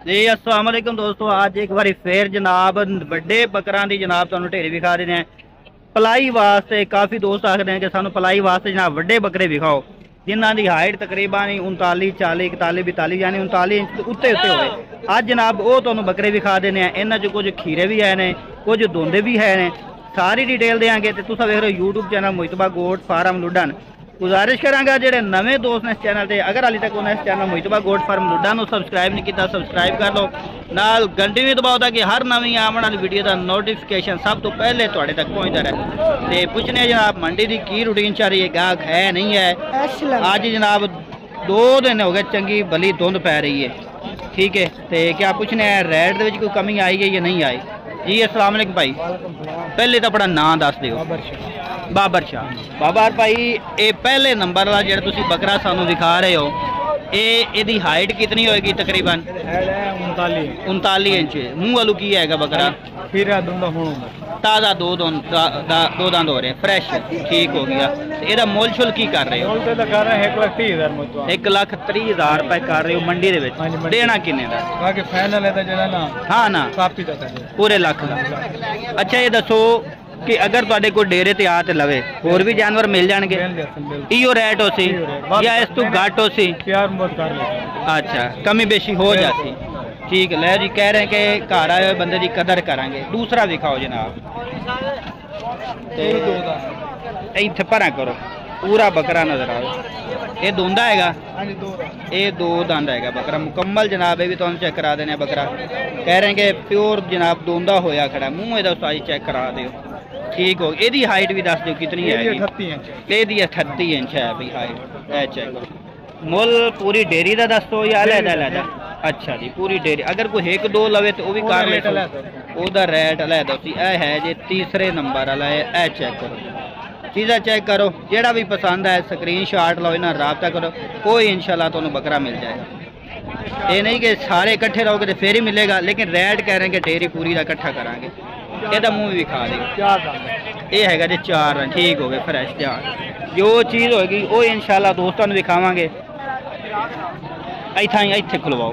जी अस्सलाम वालेकुम दोस्तों, आज एक बार फिर जनाब बड़े बकरां दी जनाब तुहानू ढेरी विखा देने हैं पलाई वास्ते। काफ़ी दोस्त आखते हैं कि सानू पलाई वास्ते जनाब बड़े बकरे विखाओ जिन्हां दी हाइट तकरीबन 39, 40, 41, 42 यानी 39 इंच उत्ते उत्ते होए। अज जनाब वो तुहानू बकरे विखा देने हैं। इन्हां च कुछ खीरे भी है ने, कुछ दोंदे भी है ने, सारी डिटेल देंगे। तो तुम वेख रहे हो यूट्यूब चैनल मुजतबा गोट फार्म लुडन। गुजारिश करांगा जेडे नवे दोस्त ने इस चैनल से, अगर हाली तक उन्हें इस चैनल मुजतबा गोट फार्म लुडन सबसक्राइब नहीं किया सब्सक्राइब कर लो, नाल घंटी भी दबाओ ताकि हर नवी आने वाली वीडियो का नोटिफिकेशन सब तो पहले तुहाडे तक पहुँचता रहे। तो पूछने जनाब मंडी की रूटीन चल रही है, गाहक है नहीं है। अज जनाब 2 दिन हो गए चंगी भली धुंध पै रही है, ठीक है। तो क्या पूछने हैं रेट के कोई कमी आई है या नहीं आई? जी अस्सलाम वालेकुम भाई, पहले तो अपना नाम दस दिओ। बाबर शाह। बाबर भाई ये पहले नंबर वाला जो तुम बकरा सानू दिखा रहे हो, ये हाइट कितनी होएगी? तकरीबन 39 इंच। मुँह वालू की है बकरा? ताज़ा दो दंद हो रहे फ्रेश, ठीक हो गया। ਇਹਦਾ ਮੁੱਲ ਸ਼ੁਲ ਕੀ ਕਰ ਰਹੇ ਹੋ? ਮੁੱਲ ਤੇ ਕਰ ਰਹੇ 1,30,000 रुपए कर रहे हो मंडी ਦੇ ਵਿੱਚ। ਦੇਣਾ ਕਿੰਨੇ ਦਾ? ਬਾਕੀ ਫਾਈਨਲ ਹੈ ਤਾਂ ਜਿਹੜਾ ਨਾ ਹਾਂ ਨਾ ਕਾਪੀ ਦਾ ਪੂਰੇ ਲੱਖ ਦਾ। ਅੱਛਾ ਇਹ ਦੱਸੋ कि अगर तुहाडे कोई डेरे ते आ ते लवे होर भी जानवर मिल जाएंगे? इो रेट हो सी या इस तू घट हो सी? अच्छा कमी बेशी हो जाती, ठीक है। लै जी कह रहे हैं कि घर आए हुए बंदे की कदर करांगे। दूसरा दिखाओ जनाब, इत्थे भरा करो पूरा बकरा नजर आओ। ये दोंदा हैगा? ये 2 दंद हैगा बकरा मुकम्मल जनाब। ये भी तुम चेक करा देने बकरा। कह रहे हैं कि प्योर जनाब दोंदा होया खड़ा। मुँह इहदा साइज चेक करा दो, ठीक हो। एदी हाइट भी दस दो कितनी है? 38 इंच है भाई हाइट। ए चेक करो। मुल पूरी डेयरी का दस दो या अलहदा अलहदा? अच्छा जी पूरी डेयरी। अगर कोई 1-2 लवे तो वह भी कर ले, ओदा रेट अलहदा सी। ए है जी तीसरे नंबर वाला है। ए चेक करो, चीज़ा चेक करो, जेड़ा भी पसंद है स्क्रीन शॉट लो, इन्हें रबता करो, कोई इंशाल्लाह तुहानू बकरा मिल जाएगा। ये नहीं कि सारे इकट्ठे रहोगे तो फिर ही मिलेगा, लेकिन रेट कह रहे हैं कि डेयरी पूरी का इकट्ठा करांगे। ਇਹਦਾ ਮੂੰਹ ਵੀ ਖਾ ਦੇ। ਇਹ ਹੈਗਾ ਜੀ 4 ਰਨ, ठीक हो गए फ्रेश ध्यान। जो चीज़ होगी वो इंशाल्लाह दोस्तों दिखावांगे। इत्थे खुलवाओ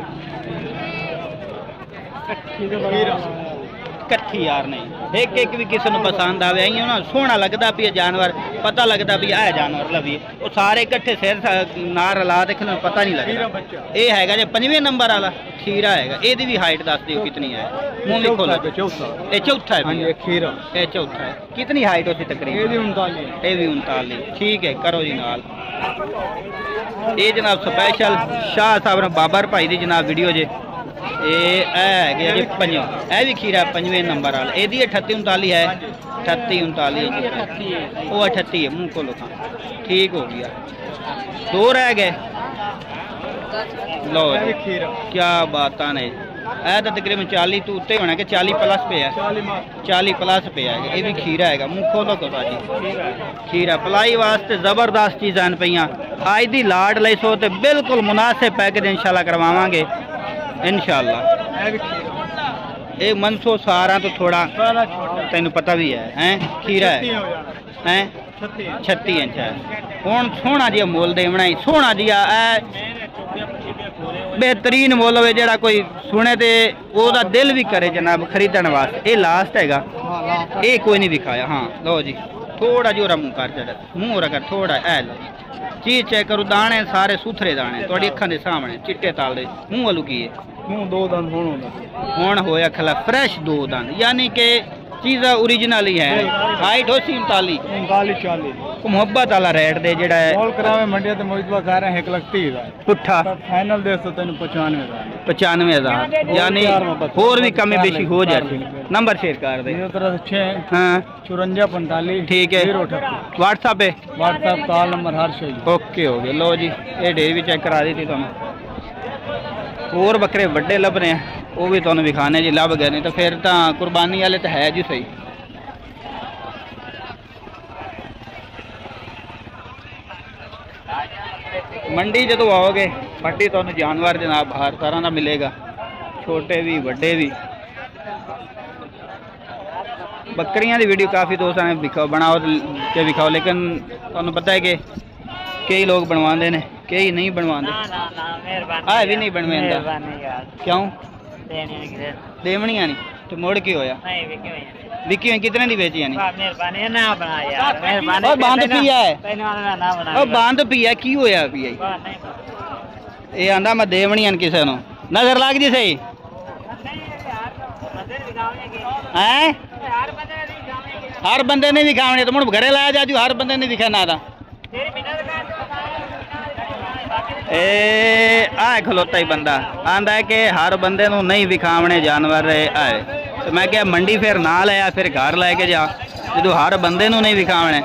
कट्ठी यार नहीं, एक भी किसी को पसंद आवे आई ना सोहना लगता भी जानवर, पता लगता भी आ जानवर लवी वो सारे इकट्ठे सिर नार रला देखने पता नहीं लगता। ये हैगा जी 5वें नंबर वाला खीरा हैगा। ਇਹਦੀ भी हाइट दस दियो कितनी है? मुँह भी खोलो। ये चौथा है खीरा, ये चौथा है। कितनी हाइट होती तकरीबन? ये भी 39, ठीक है। करो जी नाल ये जनाब स्पैशल शाह साहब बाबर भाई की जनाब वीडियो जे। ये जी 5 यह भी खीरा 5वें नंबर वाला। यदि 38-39 है, 38-39 वो 38 है। मुँह खोलो खा, ठीक हो गया। 2 रह गए। लो क्या बात नहीं, यह तो तकरीबन 40 तो उत्ते होना कि 40 प्लस पे है, 40 प्लस पे है। ये भी खीरा है। मुँह खोलो को भाजी खीरा पलाई वास्ते जबरदस्त चीज़ां पईयां। अज दी लाड लई सो तो बिल्कुल मुनासिब पैकेज इंशाल्लाह करवावांगे इंशाल्लाह। ये मनसो सारा तो थोड़ा तेन पता भी है खीरा है 36 इंच है। हुण सोहना जिहा मुल देवना ही सोहना जिहा बेहतरीन मुल हो जोड़ा कोई सुने तो वह दिल भी करे जनाब खरीदने वास्ते। ये लास्ट हैगा, ये कोई नहीं दिखाया। हाँ लो जी थोड़ा जोरा मुँह कर चढ़ मुँह हो कर थोड़ा है। लो चीज़ चेक करो, दाने सारे सुथरे दाने थोड़ी अखा के सामने चिट्टे ताल दे। मुँह वालू की है? मुँह 2 दंद हुण होया खला फ्रेश 2 दंद, यानी कि चीज़ ओरिजिनल ही है। हाइट हो 39-40 मुहब्बत वाला रेट दे जेड़ा है मंडिया ते मुजतबा कह रहे हैं 1,30,000 पुट्ठा फाइनल दे तो 95,000 यानी होर भी कमी बेशी हो जाती। नंबर शेयर कर दे। हाँ 5445 ठीक है। व्हाट्सएप पे व्हाट्सएप कॉल नंबर हर शे ओके हो गया। लो जी ये डे भी चेक करा दी थी तुम। होर बकरे बड़े लभ रहे हैं वो भी तुहानू विखाने जी, लभ गए नहीं तो फिर तो कुर्बानी वाले तो है जी सही। मंडी जो आओगे मंडी तो जानवर जनाब हर तरह का मिलेगा, छोटे भी बड़े भी। बकरियां की वीडियो काफ़ी दोस्तों ने बनाओ के विखाओ, लेकिन तुहानू पता है कि कई लोग बनवाते हैं, कई नहीं बनवाते। भी नहीं बनवाता क्यों? देवनिया नहीं तो मुड़ के होया विकी हुई कितने दी बेची यानी बंद पिया है बंद पिया की होया पिया ये आंदा मैं देवनिया किसे नु नजर लग जी सही हैं हर बंदे ने भी खाने तो मुड़ घरे लाया जाजू हर बंदे ने दिखा ना था ए आ खलोता ही बंदा आंदा है कि हर बंदे नु नहीं विखावने जानवर आए तो मैं क्या मंडी फिर ना लाया फिर घर लैके जा जो हर बंदे नु नहीं विखावने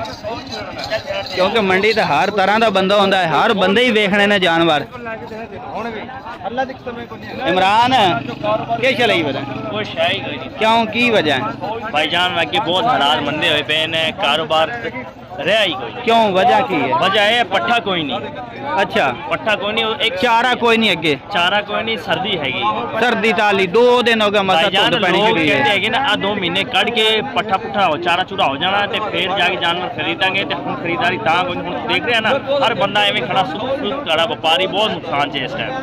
क्योंकि मंडी तो हर तरह का बंदा होता है हर बंदे ही वेखने ने जानवर इमरान क्या चलाई वजह क्यों की वजह है भाईजान बाकी बहुत हालात मंदे हुए पे ने कारोबार रहा ही कोई क्यों वजह की है वजह है पट्ठा कोई नहीं अच्छा पट्ठा कोई नहीं एक चारा कोई नहीं अगे चारा कोई नहीं सर्दी हैगी सर्दी ताली 2 दिन हो गए मतलब लोग कहते हैं ना आ 2 महीने कट के पट्ठा पुट्ठा हो चारा चूरा हो जाना ते फिर जाके जानवर खरीदांगे ते हम खरीदारी ता कोई देख रहे हैं ना हर बंदा एवें खड़ा खड़ा व्यापारी बहुत नुकसान है इस टाइम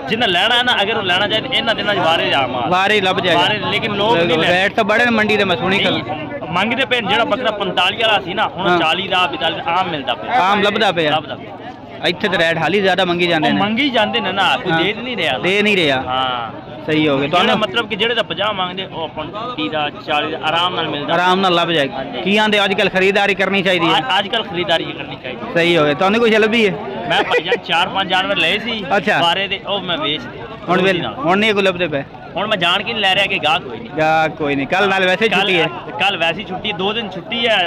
जिन्हें लेना है ना अगर लेना चाहे इन्हां दिनां वारे जा मार वारे लभ जाएगा लेकिन लोग नहीं रेट तो बड़े मंडी दे मैं सुनी कल मंगते पे जेड़ा बकरा 45 वाला सी ना हुण 40 दा 42 आम मिलदा पे आम लभदा पे ਇੱਥੇ ਤੇ ਰੇਟ ਹਾਲੀ ਜ਼ਿਆਦਾ ਮੰਗੀ ਜਾਂਦੇ ਨੇ ਮੰਗੀ ਜਾਂਦੇ ਨੇ ਨਾ ਕੋਈ ਦੇ ਨਹੀਂ ਰਿਹਾ ਹਾਂ ਸਹੀ ਹੋ ਗਿਆ ਤੁਹਾਨੂੰ ਮਤਲਬ ਕਿ ਜਿਹੜੇ ਦਾ 50 ਮੰਗਦੇ ਉਹ ਆਪਾਂ 30 ਦਾ 40 ਦਾ ਆਰਾਮ ਨਾਲ ਮਿਲਦਾ ਆਰਾਮ ਨਾਲ ਲੱਭ ਜਾਏਗਾ ਕੀ ਆਂਦੇ ਅੱਜ ਕੱਲ ਖਰੀਦਦਾਰੀ ਕਰਨੀ ਚਾਹੀਦੀ ਹੈ ਅੱਜ ਕੱਲ ਖਰੀਦਦਾਰੀ ਕਰਨੀ ਚਾਹੀਦੀ ਸਹੀ ਹੋ ਗਿਆ ਤੁਹਾਨੂੰ ਕੋਈ ਲੱਭੀ ਹੈ ਮੈਂ ਭਾਈਜਾਨ 4-5 ਜਾਨਵਰ ਲਏ ਸੀ ਬਾਰੇ ਦੇ ਉਹ ਮੈਂ ਵੇਚ ਹੁਣ ਨਹੀਂ ਕੋਈ ਲੱਭਦੇ ਪਏ ਹੁਣ ਮੈਂ ਜਾਣ ਕੇ ਨਹੀਂ ਲੈ ਰਿਹਾ ਕਿ ਗਾਹ ਕੋਈ ਨਹੀਂ ਕੋਈ ਨਹੀਂ ਕੱਲ ਨਾਲ ਵੈਸੇ ਛੁੱਟੀ ਹੈ ਕੱਲ ਵੈਸੀ ਛੁੱਟੀ 2 ਦਿਨ ਛੁੱਟੀ ਹੈ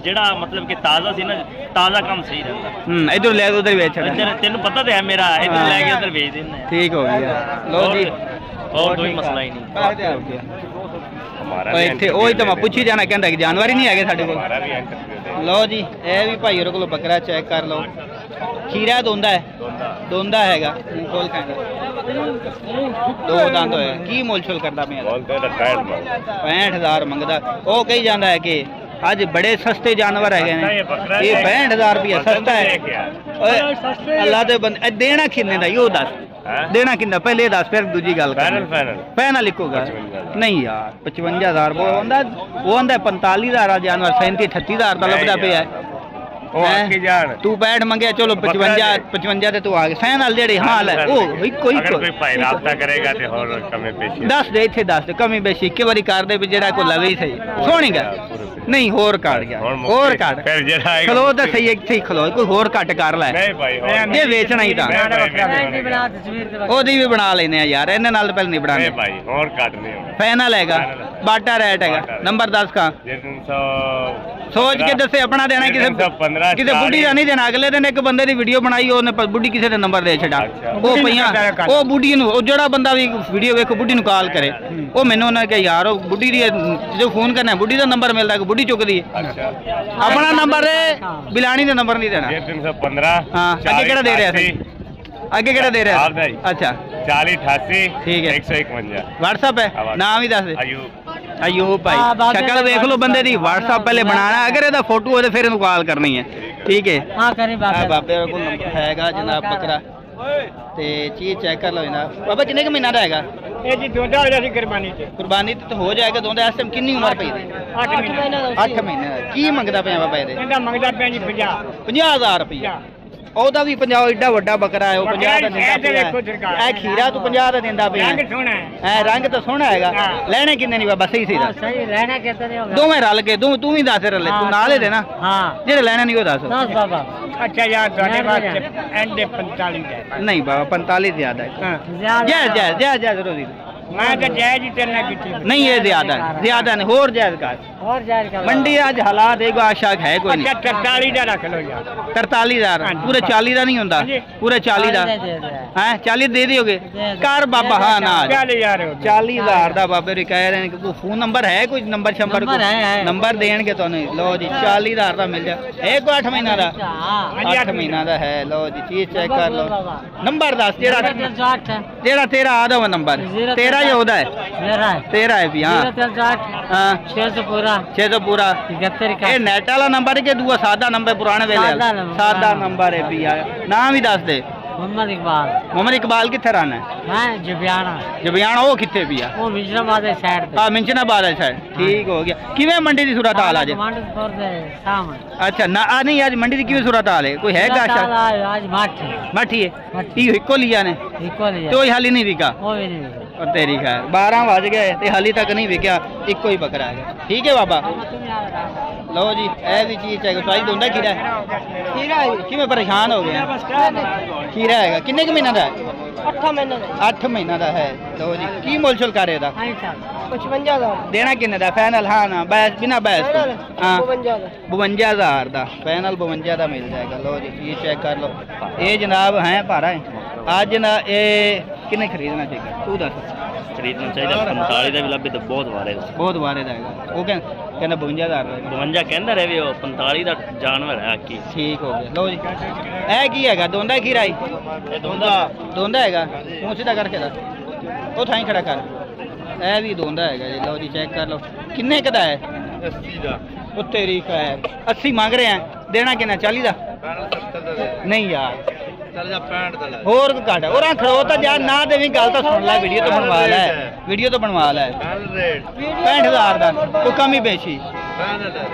ਜਿਹੜਾ ਮਤਲਬ ਕਿ ਤਾਜ਼ਾ ਸੀ ਨਾ ਤਾਜ਼ਾ ਕੰਮ ਸਹੀ ਰਹਿੰਦਾ ਇਧਰ ਲੈ ਉਧਰ ਵੇਚ ਛੱਡ ਤੈਨੂੰ ਪਤਾ ਤੇ ਹੈ ਮੇਰਾ ਇਧਰ ਲੈ ਕੇ ਉਧਰ ਵੇਚ ਦਿੰਦੇ ਠੀਕ ਹੋ ਗਿਆ ਲੋ ਜੀ और कोई मसला ही नहीं ਇੱਥੇ ਉਹੀ ਤਾਂ ਮੈਂ ਪੁੱਛੀ ਜਾਣਾ ਕਹਿੰਦਾ ਕਿ ਜਾਨਵਰ ਹੀ ਨਹੀਂ ਹੈਗੇ ਸਾਡੇ ਕੋਲ ਲਓ ਜੀ ਇਹ ਵੀ ਭਾਈ ਉਹਦੇ ਕੋਲ ਬੱਕਰਾ ਚੈੱਕ ਕਰ ਲਓ ਖੀਰਾ ਦੋਂਦਾ ਹੈਗਾ ਕੋਲ ਕਹਿੰਦਾ 2 ਦੰਦ ਹੋਇਆ ਕੀ ਮੁੱਲ ਛੁਲ ਕਰਦਾ ਪਿਆ 65000 ਮੰਗਦਾ ਉਹ ਕਹੀ ਜਾਂਦਾ ਹੈ ਕਿ ਅੱਜ ਬੜੇ ਸਸਤੇ ਜਾਨਵਰ ਹੈਗੇ ਨੇ ਇਹ 65000 ਰੁਪਇਆ ਸਸਤਾ ਹੈ ਓਏ ਅੱਲਾ ਦੇ ਬੰਦੇ ਦੇਣਾ ਕਿੰਨੇ ਦਾ ਇਹੋ ਦੱਸ देना कितना पहले दस फिर दूजी गल पैनल लिखोगा नहीं यार 55000 वो आंदा 45000 जानवर 37-38 का लभदा पे है तू 65 मंगया चलो 55 ते तू आ गया फैनल जेड़े हाल है ओ कोई भाई राब्ता करेगा ते और कमी पेशी दस दे इथे दस दे कमी पेशी एक बारी कर दे जेड़ा को लवे ही सही सोनी गल नहीं होर काट गया होर काट फिर जेड़ा खलो तो सही इथे ही खलो कोई होर कट कर ले नहीं भाई ये बेचना ही था ओदी भी बना लेने यार इन्हां नाल पहले नहीं बनाने भाई होर काट नहीं फैनल हैगा बाटा रेट हैगा नंबर 10 का सोच के दसे अपना देना किसी बुढ़ी का नहीं देना अगले दिन एक बंदे की वीडियो बनाई बुढ़ी किसी का नंबर दे छड़ा वो पईयां वो बुढ़ी जो बंदा भी वीडियो वेखो बुढ़ी नूं कॉल करे वो मैनूं उन्होंने कहा यार वो बुढ़ी जो फोन करना बुढ़ी का नंबर मिलता है बुढ़ी चुकदी अपना नंबर बिलानी का नंबर नहीं देना 315 हाँ अगे केड़ा दे रहा आगे केड़ा दे रहा अच्छा 4088 ठीक है 151 व्हाट्सएप है नाम ही दस अयूब भाई शक्ल देख लो बंदे दी व्हाट्सएप पहले बनाना अगर ਇਹਦਾ फोटो हो तो फिर इन्हू कॉल करनी है ठीक है हां करें बाबे कोल हैगा जनाब बकरा ते चीज चेक कर लो जनाब बाबा कितने के महीना दा हैगा ये जी दोंदा हो जासी कुर्बानी तो हो जाएगा दोंदा इस टाइम कितनी उम्र पई 8 महीने की मंगदा पिया बाबा ਇਹਦੇ ਇਹਦਾ ਮੰਗਦਾ ਪਿਆ ਜੀ 50000 रुपया ਉਹਦਾ ਵੀ 50 ਏਡਾ ਵੱਡਾ ਬੱਕਰਾ ਹੈ ਉਹ 50 ਦਾ ਦਿੰਦਾ ਪਿਆ ਇਹ ਖੀਰਾ ਤੂੰ 50 ਦਾ ਦਿੰਦਾ ਪਿਆ ਰੰਗ ਸੋਹਣਾ ਹੈ ਰੰਗ ਤਾਂ ਸੋਹਣਾ ਹੈਗਾ ਲੈਣੇ ਕਿੰਨੇ ਨਹੀਂ ਬਾਬਾ ਸਹੀ ਸਹੀ ਦੱਸ ਸਹੀ ਲੈਣਾ ਕਿੰਨੇ ਹੋਗਾ ਦੋਵੇਂ ਰਲ ਕੇ ਤੂੰ ਵੀ ਦੱਸ ਰਲੇ ਤੂੰ ਨਾਲ ਹੀ ਦੇ ਨਾ ਹਾਂ ਜਿਹੜੇ ਲੈਣਾ ਨਹੀਂ ਉਹ ਦੱਸ ਬਾਬਾ ਅੱਛਾ ਯਾਰ ਤੁਹਾਡੇ ਵਾਸਤੇ ਐਂਡ 45 ਹੈ ਨਹੀਂ ਬਾਬਾ 45 ਜ਼ਿਆਦਾ ਹੈ ਜੈ ਜ਼ਰੂਰੀ मैं तो जायज ही चलना की नहीं ये ज्यादा नहीं और जायज कर मंडी आज हालात एक आशाक है कोई नहीं 43 का रख लो यार 43,000 पूरे 40 का नहीं होता पूरे 40 का हैं 40 दे दियोगे कर बाबा हाँ ना 40,000 का बाबे रे कह रहे हैं कि फोन नंबर है कोई नंबर नंबर देंगे तो नहीं लो जी 40,000 का मिल जाए एक 8 महीना का 8 महीना का है लो जी चीज चेक कर लो नंबर दस जेड़ा तेरा आधा हुआ नंबर तेरा या होता है तेरा है भी हाँ 600 पूरा ये नेट वाला नंबर है कि दूसरा सादा नंबर पुराने वेले सादा नंबर है भी नाम ही दस दे मोहम्मद इकबाल। मोहम्मद इकबाल कित्थे रहना है? मैं जबियाना। जबियाना वो कित्थे भी आ? वो मिजनाबाद दे साइड ते। हाँ मिंचनाबाद है साइड। ठीक हो गया। किवें मंडी दी सूरत हाल आज? टमाटरपुर दे सामने। अच्छा ना नहीं आज मंडी दी किवें सूरत हाल है? कोई है गाशा? आज माठी। माठी है। ती इको लिया ने? इको लिया। तो हाली नहीं बिका? वो भी नहीं। और तेरी खैर 12 बज गए ते हाली तक नहीं बिका, इको ही बकरा है। ठीक है बाबा लो जी ए भी चीज चाहिए तो दोंदा खीरा है। खीरा है कि मैं परेशान हो गया। खीरा है किन्ने के महीना दा है? 8 महीने दा। 8 महीना दा है। लो जी की मोल छोल कर रहे दा? 55,000 देना किन्ने दा? फाइनल हाँ ना बैस बिना बैस हाँ 52,000 दा फाइनल 52 दा मिल जाएगा। लो जी ये चेक कर लो। ये जनाब है भारा है आज ना ये किन्ने खरीदना चाहिए तू दस? खरीदना चाहिए 45 ਦਾ ਵੀ ਲੱਭੇ ਤਾਂ ਬਹੁਤ ਵਾਰੇ बहुत वारे दा है वो कहना 52,000 ਦਾ 52 ਕਹਿੰਦਾ ਰਹੇ ਵੀ ਉਹ 45 ਦਾ ਜਾਨਵਰ ਹੈ ਕੀ। ठीक हो गया। लो जी ए की हैगा दोंदा खीरा ही ਇਹ ਦੋਂਦਾ दोंदा हैगा मुंह सीधा करके दा वो थाई खड़ा कर ए भी दोंदा हैगा जी। लो जी चेक कर लो किन्ने का है? 80 ਦਾ वो तेरी खैर 80 मांग रहे हैं देना कितना 40 दा? नहीं यार ਚੱਲ ਜਾ 65 ਦਾ ਲੈ ਹੋਰ ਕੋ ਘਾਟਾ ਉਹ ਖੜੋ ਤਾਂ ਯਾਰ ਨਾ ਦੇਵੀਂ ਗੱਲ ਤਾਂ ਸੁਣ ਲੈ ਵੀਡੀਓ ਤੋਂ ਬਣਵਾ ਲੈ ਵੀਡੀਓ ਤੋਂ ਬਣਵਾ ਲੈ 65,000 ਦਾ ਕੋਈ ਕਮੀ ਪੇਸ਼ੀ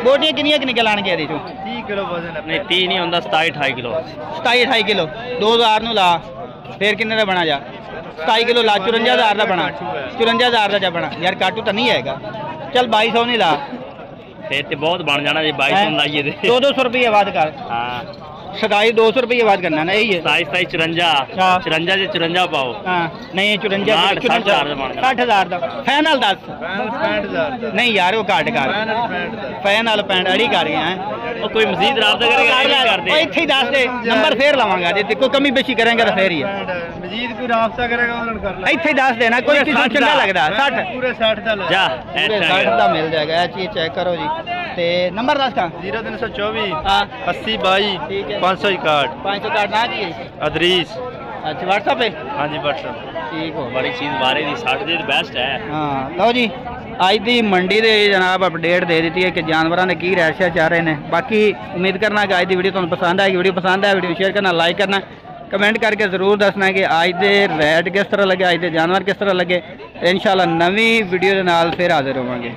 ਬੋਟੀਆਂ ਕਿੰਨੀਆਂ ਕਿ ਨਿਕਲਾਣਗੇ ਇਹਦੇ ਚੋਂ 30 ਕਿਲੋ ਵਜ਼ਨ ਨਹੀਂ 30 ਨਹੀਂ ਹੁੰਦਾ 27 28 ਕਿਲੋ 27 28 ਕਿਲੋ 2000 ਨੂੰ ਲਾ ਫੇਰ ਕਿੰਨੇ ਦਾ ਬਣਾ ਜਾ 27 ਕਿਲੋ ਲਾ 54,000 ਦਾ ਬਣਾ 54,000 ਦਾ ਜਾ ਬਣਾ ਯਾਰ ਕਾਟੂ ਤਾਂ ਨਹੀਂ ਹੈਗਾ ਚੱਲ 2200 ਨਹੀਂ ਲਾ ਫੇਰ ਤੇ ਬਹੁਤ ਬਣ ਜਾਣਾ ਜੇ 2200 ਲਾਈਏ ਤੇ 200 ਰੁਪਏ ਬਾਤ ਕਰ ਹਾਂ 200 रुपये बात करना ना यही है 27 54 से 54 पाओ हाँ नहीं 54 60,000 का फाइनल 10 नहीं यार वो काट कर फाइनल 65 अड़ी कर गया है कोई मजीद राब्ता करेगा इत्थे ही दस दे नंबर फिर लवांगा जे कोई कमी बेशी करेंगे तो फिर ही है मजीद कोई राब्ता करेगा उन्होंने कर ला इत्थे ही दस देना कोई किसी चंगा लगदा 60 पूरे 60 दा जा 60 दा मिल जाएगा ये चीज चेक करो जी ते नंबर दस का 0324 हां 80 22 ठीक है 561 561 ना जी अदरीस अच्छा व्हाट्सएप पे हाँ जी व्हाट्सएप ठीक हो बड़ी चीज बारे दी 60 ਦੇ ਬੈਸਟ ਹੈ। ਹਾਂ ਲਓ ਜੀ ਅੱਜ ਦੀ ਮੰਡੀ ਦੇ ਜਨਾਬ ਅਪਡੇਟ ਦੇ ਦਿੱਤੀ ਹੈ ਕਿ ਜਾਨਵਰਾਂ ਦੇ ਕੀ ਰੈਸ਼ਾ ਚੱਲ ਰਹੇ ਨੇ। ਬਾਕੀ ਉਮੀਦ ਕਰਨਾ ਕਿ ਅੱਜ ਦੀ ਵੀਡੀਓ ਤੁਹਾਨੂੰ ਪਸੰਦ ਆਏਗੀ। ਵੀਡੀਓ ਪਸੰਦ ਆਏ ਵੀਡੀਓ ਸ਼ੇਅਰ ਕਰਨਾ ਲਾਈਕ ਕਰਨਾ ਕਮੈਂਟ ਕਰਕੇ ਜ਼ਰੂਰ ਦੱਸਣਾ ਕਿ ਅੱਜ ਦੇ ਰੇਟ ਕਿਸ ਤਰ੍ਹਾਂ ਲੱਗੇ ਅੱਜ ਦੇ ਜਾਨਵਰ ਕਿਸ ਤਰ੍ਹਾਂ ਲੱਗੇ। ਇਨਸ਼ਾਅੱਲਾ ਨਵੀਂ ਵੀਡੀਓ ਦੇ ਨਾਲ ਫਿਰ ਹਾਜ਼ਰ ਹੋਵਾਂਗੇ।